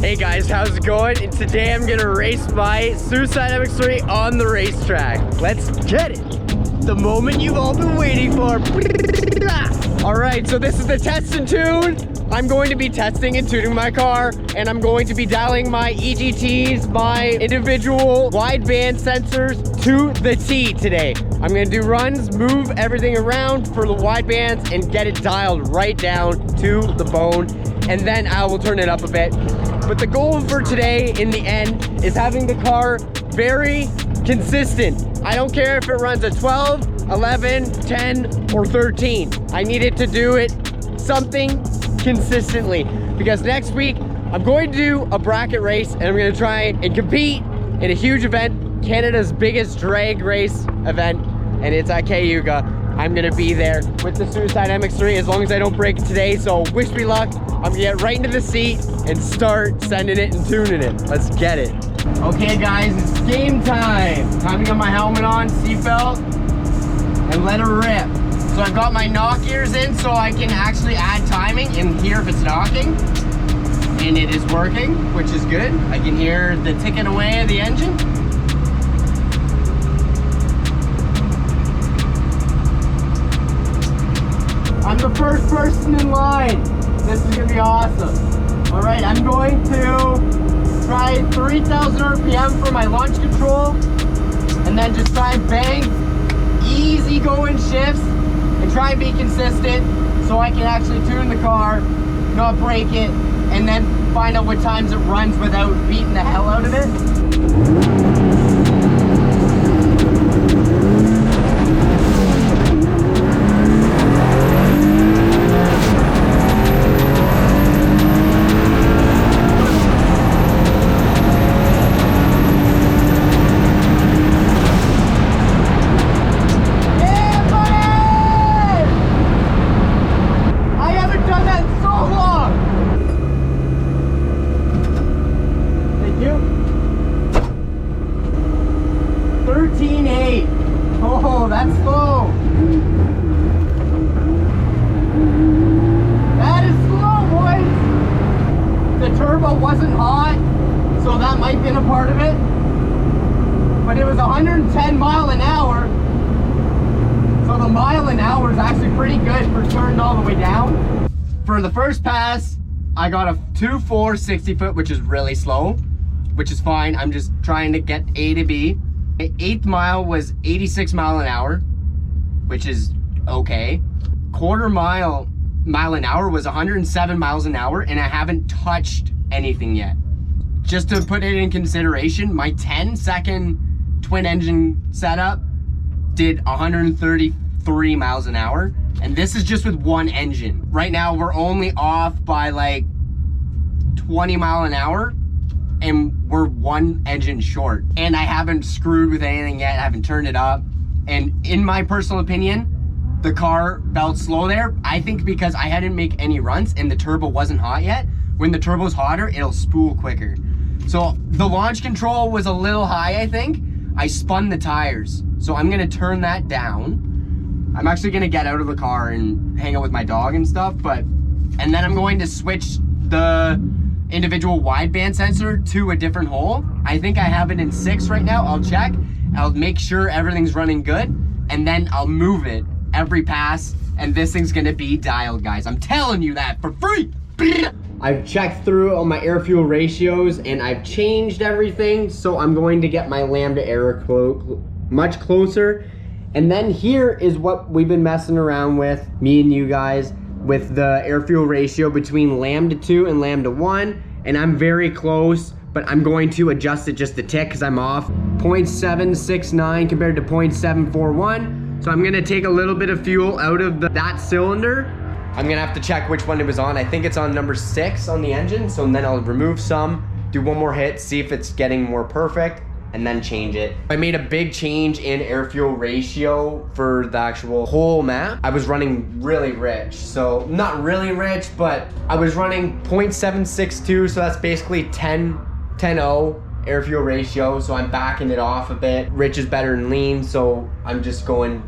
Hey guys, how's it going? And today I'm gonna race my SuicideMX3 on the racetrack. Let's get it! The moment you've all been waiting for. All right, so this is the test and tune. I'm going to be testing and tuning my car, and I'm going to be dialing my EGTs, my individual wideband sensors to the T today. I'm gonna do runs, move everything around for the widebands, and get it dialed right down to the bone, and then I will turn it up a bit. But the goal for today, in the end, is having the car very consistent. I don't care if it runs at 12, 11, 10, or 13. I need it to do it something consistently, because next week I'm going to do a bracket race, and I'm going to try and compete in a huge event, Canada's biggest drag race event, and it's at Cayuga. I'm going to be there with the SuicideMX3 as long as I don't break it today, so wish me luck. I'm going to get right into the seat and start sending it and tuning it. Let's get it. Okay guys, it's game time. Time to get my helmet on, seatbelt, and let her rip. So I've got my knock ears in so I can actually add timing and hear if it's knocking. And it is working, which is good. I can hear the ticking away of the engine. I'm the first person in line. This is gonna be awesome. All right, I'm going to try 3,000 RPM for my launch control, and then just try and bang easy going shifts and try and be consistent so I can actually tune the car, not break it, and then find out what times it runs without beating the hell out of it. Oh, that's slow. That is slow, boys. The turbo wasn't hot, so that might have been a part of it. But it was 110 mile an hour. So the mile an hour is actually pretty good for turning all the way down. For the first pass, I got a 2.4 60 foot, which is really slow, which is fine. I'm just trying to get A to B. The 8th mile was 86 mile an hour, which is okay. Quarter mile an hour was 107 miles an hour, and I haven't touched anything yet. Just to put it in consideration, my 10-second twin engine setup did 133 miles an hour, and this is just with one engine. Right now we're only off by like 20 mile an hour, and we're one engine short, and I haven't screwed with anything yet. I haven't turned it up, and in my personal opinion, the car felt slow there. I think because I hadn't make any runs and the turbo wasn't hot yet. When the turbo's hotter, it'll spool quicker. So the launch control was a little high, I think. I spun the tires, so I'm gonna turn that down. I'm actually gonna get out of the car and hang out with my dog and stuff, and then I'm going to switch the individual wideband sensor to a different hole. I think I have it in 6 right now. I'll check. I'll make sure everything's running good, and then I'll move it every pass, and this thing's gonna be dialed, guys. I'm telling you that for free. I've checked through all my air fuel ratios, and I've changed everything, so I'm going to get my lambda error much closer. And then here is what we've been messing around with, me and you guys, with the air fuel ratio between lambda 2 and lambda 1, and I'm very close, but I'm going to adjust it just a tick because I'm off 0.769 compared to 0.741. So I'm gonna take a little bit of fuel out of that cylinder. I'm gonna have to check which one it was on. I think it's on number 6 on the engine, so then I'll remove some, do one more hit, see if it's getting more perfect, and then change it. I made a big change in air fuel ratio for the actual whole map. I was running really rich, so not really rich, but I was running 0.762, so that's basically 10-0 air fuel ratio, so I'm backing it off a bit. Rich is better than lean, so I'm just going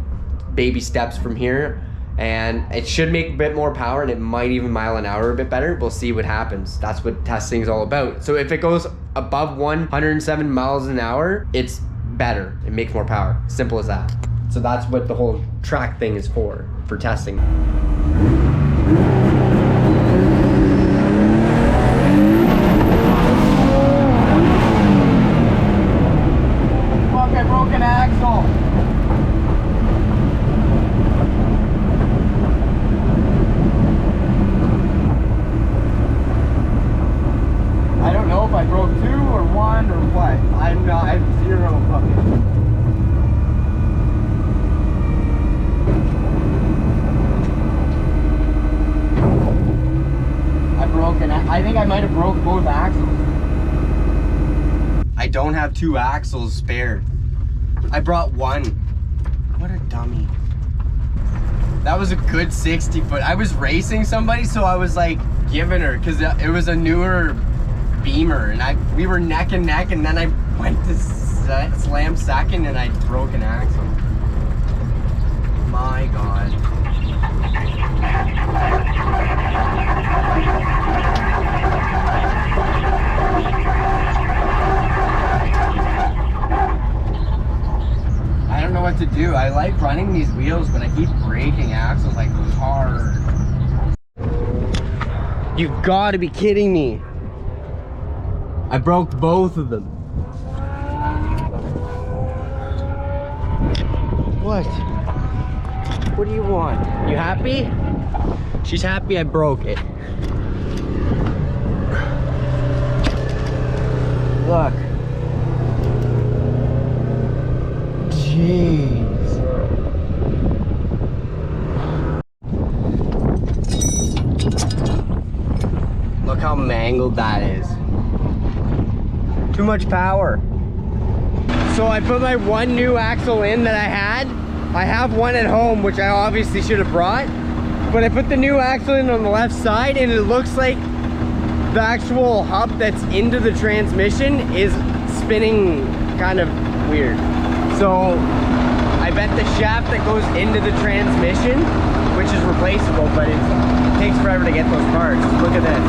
baby steps from here. and it should make a bit more power, and it might even mile an hour a bit better. We'll see what happens. That's what testing is all about. So if it goes above 107 miles an hour, it's better. It makes more power. Simple as that. So that's what the whole track thing is for testing. Fuck, I broke an axle. I don't know if I broke 2 or 1 or what. I have zero fucking. I think I might have broke both axles. I don't have 2 axles spare. I brought 1. What a dummy. That was a good 60 foot. I was racing somebody, so I was like giving her, because it was a newer Beamer, and we were neck and neck, and then I went to slam second, and I broke an axle. My God. I don't know what to do. I like running these wheels, but I keep breaking axles like hard. You've got to be kidding me. I broke both of them. What? What do you want? You happy? She's happy I broke it. Look. Jeez. Look how mangled that is. Too much power. So I put my 1 new axle in that I had. I have 1 at home, which I obviously should have brought. But I put the new axle in on the left side, and it looks like the actual hub that's into the transmission is spinning kind of weird. So I bet the shaft that goes into the transmission, which is replaceable, but it takes forever to get those parts. Look at this.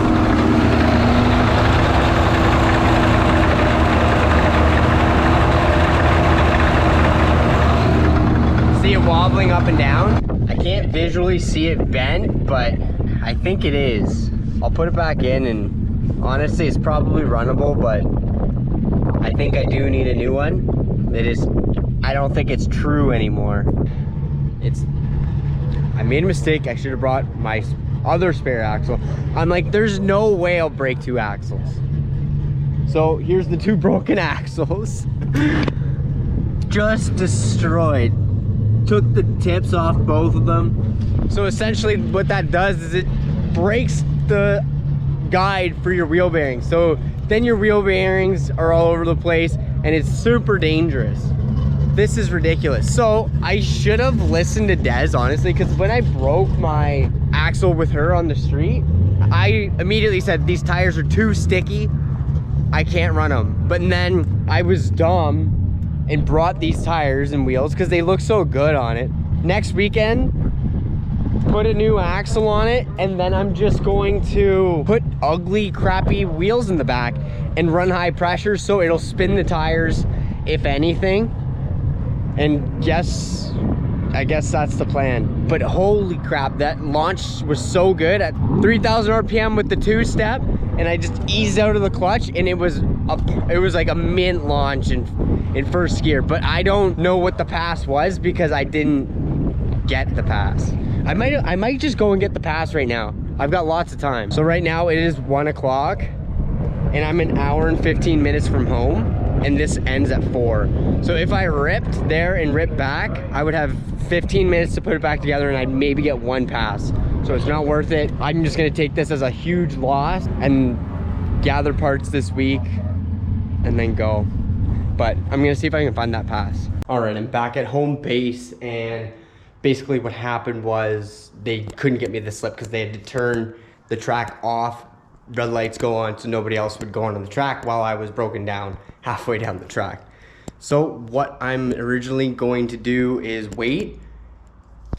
See it wobbling up and down? I can't visually see it bent, but I think it is. I'll put it back in, and honestly it's probably runnable, but I think I do need a new one. I don't think it's true anymore. I made a mistake. I should have brought my other spare axle. I'm like, there's no way I'll break 2 axles. So here's the 2 broken axles. Just destroyed. Took the tips off both of them. So essentially what that does is it breaks the guide for your wheel bearings. So then your wheel bearings are all over the place, and it's super dangerous. This is ridiculous. So I should have listened to Des, honestly, because when I broke my axle with her on the street, I immediately said, these tires are too sticky. I can't run them. But then I was dumb and brought these tires and wheels because they look so good on it. Next weekend, put a new axle on it, and then I'm just going to put ugly, crappy wheels in the back and run high pressure so it'll spin the tires, if anything. And I guess that's the plan. But holy crap, that launch was so good at 3,000 RPM with the 2-step, and I just eased out of the clutch, and it was like a mint launch in first gear. But I don't know what the pass was because I didn't get the pass. I might just go and get the pass right now. I've got lots of time. So right now it is 1 o'clock, and I'm an hour and 15 minutes from home, and this ends at 4. So if I ripped there and ripped back, I would have 15 minutes to put it back together, and I'd maybe get 1 pass. So it's not worth it. I'm just gonna take this as a huge loss and gather parts this week and then go. But I'm gonna see if I can find that pass. All right, I'm back at home base, and basically what happened was they couldn't get me the slip because they had to turn the track off, red lights go on, so nobody else would go on the track while I was broken down halfway down the track. So what I'm originally going to do is wait,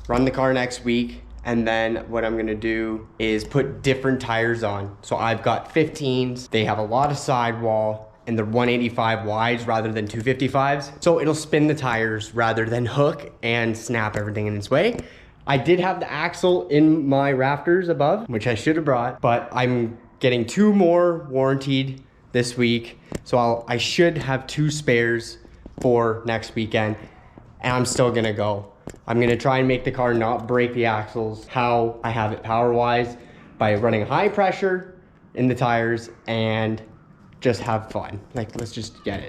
run the car next week, And then what I'm gonna do is put different tires on. So I've got 15s, they have a lot of sidewall, and they're 185 wides rather than 255s. So it'll spin the tires rather than hook and snap everything in its way. I did have the axle in my rafters above, which I should have brought, but I'm getting 2 more warranted this week. So I should have 2 spares for next weekend, and I'm still gonna go. I'm gonna try and make the car not break the axles how I have it power-wise by running high pressure in the tires and just have fun. Like, let's just get it.